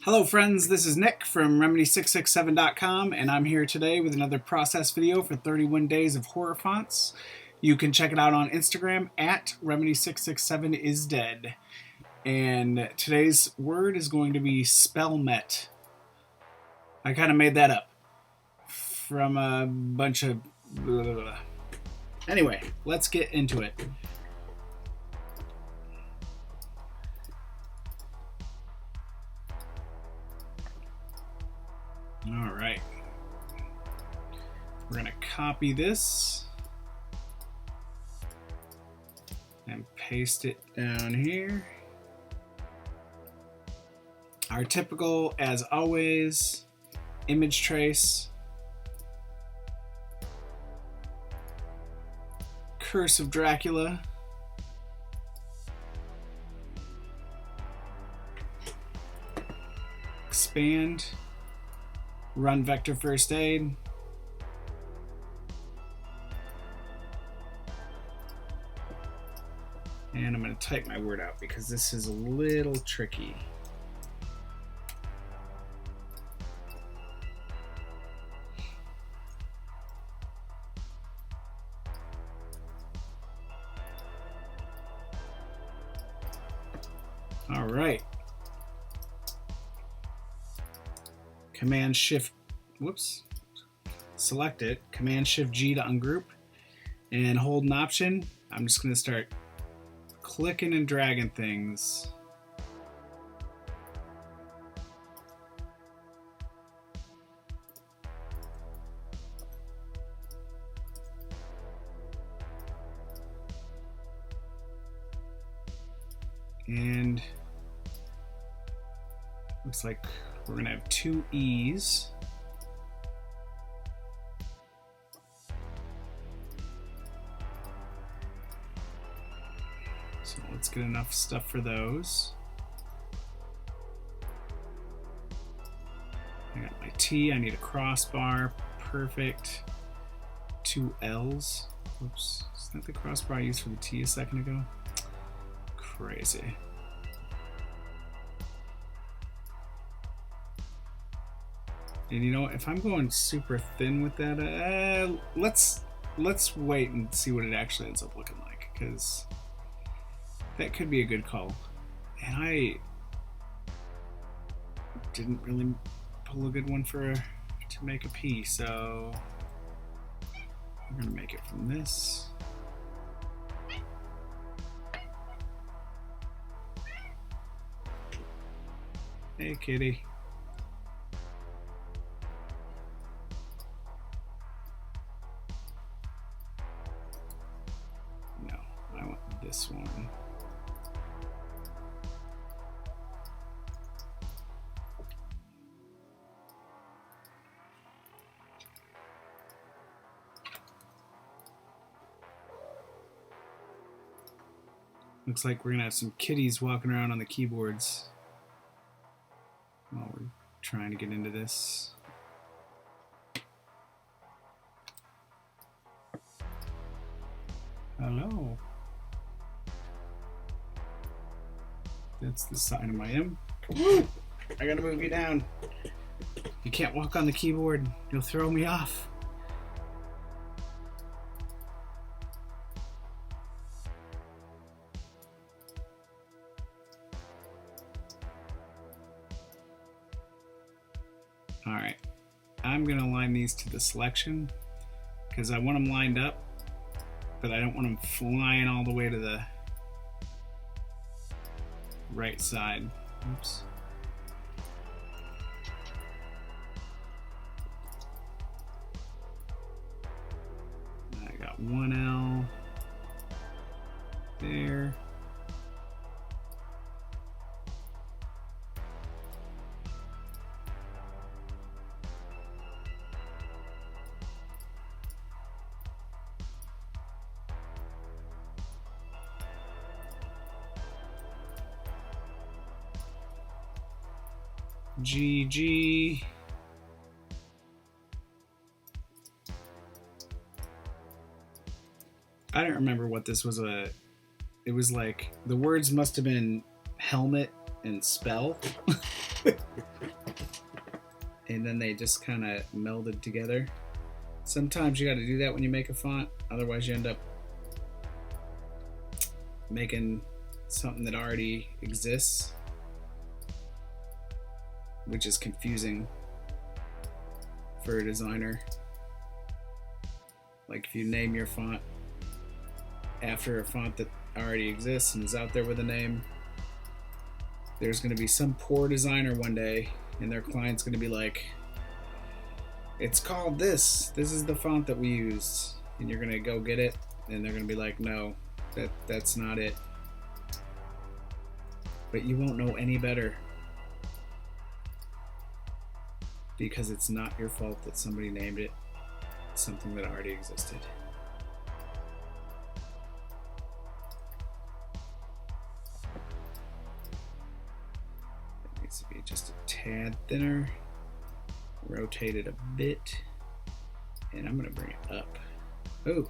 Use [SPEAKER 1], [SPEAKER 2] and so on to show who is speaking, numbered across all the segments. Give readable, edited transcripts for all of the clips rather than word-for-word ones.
[SPEAKER 1] Hello friends, this is Nick from Remedy667.com and I'm here today with another process video for 31 Days of Horror Fonts. You can check it out on Instagram at Remedy667isdead. And today's word is going to be Spellmet. I kind of made that up from a bunch of blah, blah, blah. Anyway, let's get into it. All right, we're gonna copy this and paste it down here. Our typical, as always, image trace, Curse of Dracula, expand, run vector first aid, and I'm going to type my word out because this is a little tricky. All right. Command Shift, whoops, select it, Command Shift G to ungroup, and hold an Option. I'm just going to start clicking and dragging things. And looks like we're going to have two E's. So let's get enough stuff for those. I got my T, I need a crossbar, perfect. Two L's. Oops, is that the crossbar I used for the T a second ago? Crazy. And you know what, if I'm going super thin with that, let's wait and see what it actually ends up looking like, because that could be a good call. And I didn't really pull a good one to make a P, so we're gonna make it from this. Hey kitty. This one. Looks like we're gonna have some kitties walking around on the keyboards while we're trying to get into this. Hello. That's the sign of my M. I gotta move you down. You can't walk on the keyboard. You'll throw me off. All right. I'm gonna align these to the selection because I want them lined up, but I don't want them flying all the way to the right side. Oops. I got one L there. GG. I don't remember what this was. It was like the words must have been helmet and spell. and then they just kind of melded together. Sometimes you got to do that when you make a font, otherwise you end up making something that already exists, which is confusing for a designer. Like if you name your font after a font that already exists and is out there with a name, there's going to be some poor designer one day and their client's going to be like, it's called this is the font that we used, and you're going to go get it and they're going to be like, no, that's not it. But you won't know any better, because it's not your fault that somebody named it something that already existed. It needs to be just a tad thinner. Rotate it a bit, and I'm going to bring it up. Oh,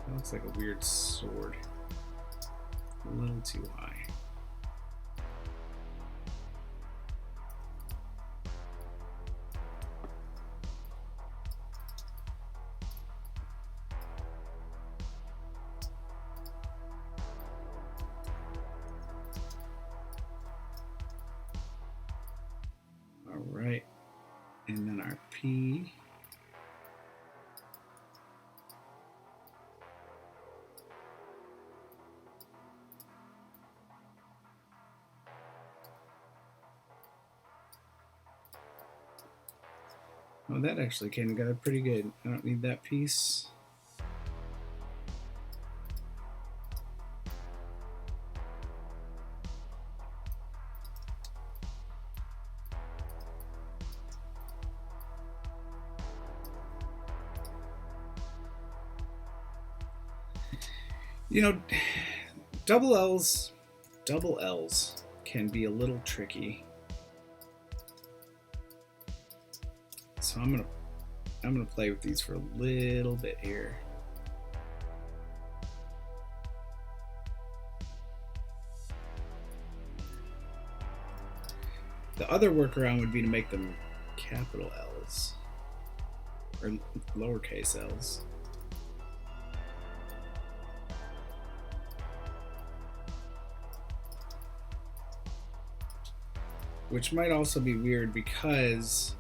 [SPEAKER 1] that looks like a weird sword. A little too high. All right, and then our P. Oh, that actually came together pretty good. I don't need that piece. You know, double L's can be a little tricky. So I'm gonna play with these for a little bit here. The other workaround would be to make them capital L's or lowercase L's. Which might also be weird because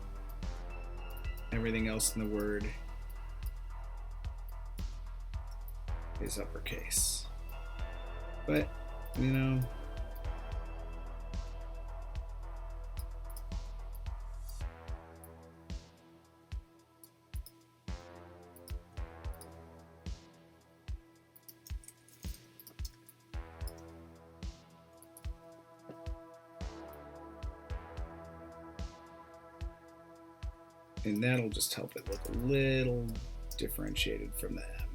[SPEAKER 1] everything else in the word is uppercase. But, you know, and that'll just help it look a little differentiated from the M.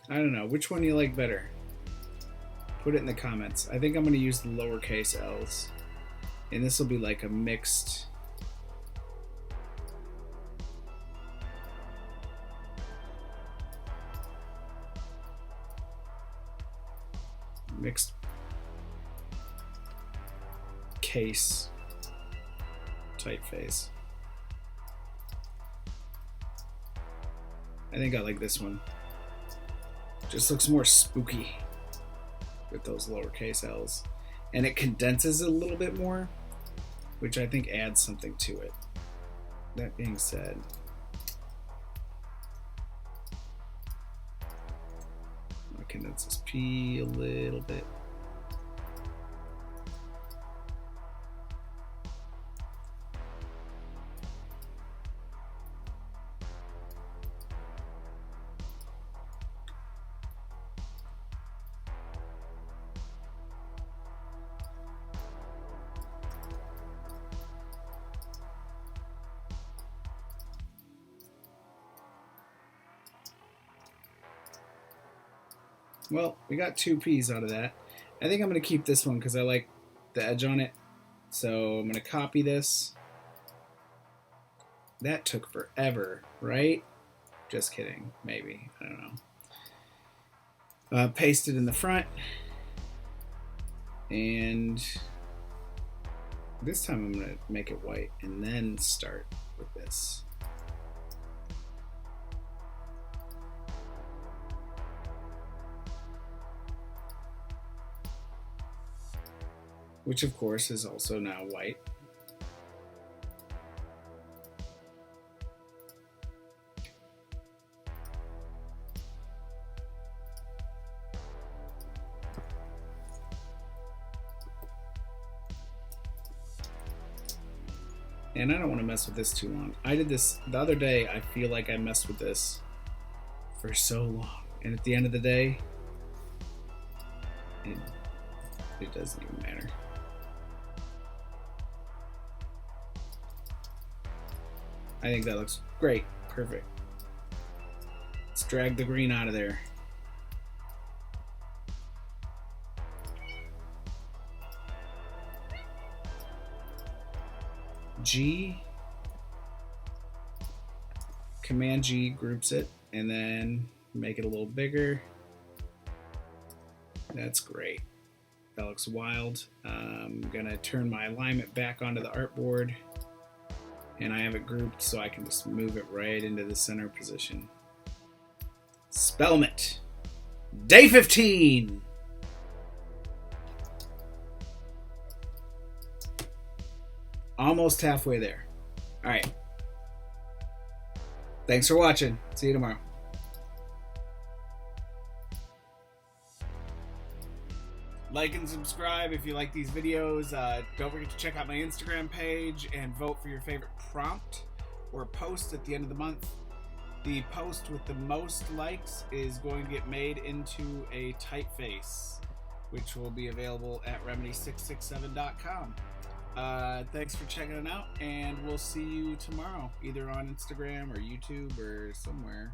[SPEAKER 1] I don't know, which one do you like better? Put it in the comments. I think I'm going to use the lowercase L's, and this will be like a mixed case typeface. I think I like this one. Just looks more spooky with those lowercase L's, and it condenses it a little bit more, which I think adds something to it. That being said, I'll condense this P a little bit. Well, we got 2 P's out of that. I think I'm going to keep this one because I like the edge on it. So I'm going to copy this. That took forever, right? Just kidding. Maybe. I don't know. Paste it in the front. And this time I'm going to make it white and then start with this. Which of course is also now white. And I don't want to mess with this too long. I did this the other day. I feel like I messed with this for so long. And at the end of the day, it doesn't even matter. I think that looks great. Perfect. Let's drag the green out of there. G, Command G groups it, and then make it a little bigger. That's great. That looks wild. I'm gonna turn my alignment back onto the artboard, and I have it grouped so I can just move it right into the center position. Spellmet, day 15. Almost halfway there. All right. Thanks for watching. See you tomorrow. Like and subscribe if you like these videos. Don't forget to check out my Instagram page and vote for your favorite prompt or post at the end of the month. The post with the most likes is going to get made into a typeface, which will be available at remedy667.com. Thanks for checking it out, and we'll see you tomorrow, either on Instagram or YouTube or somewhere.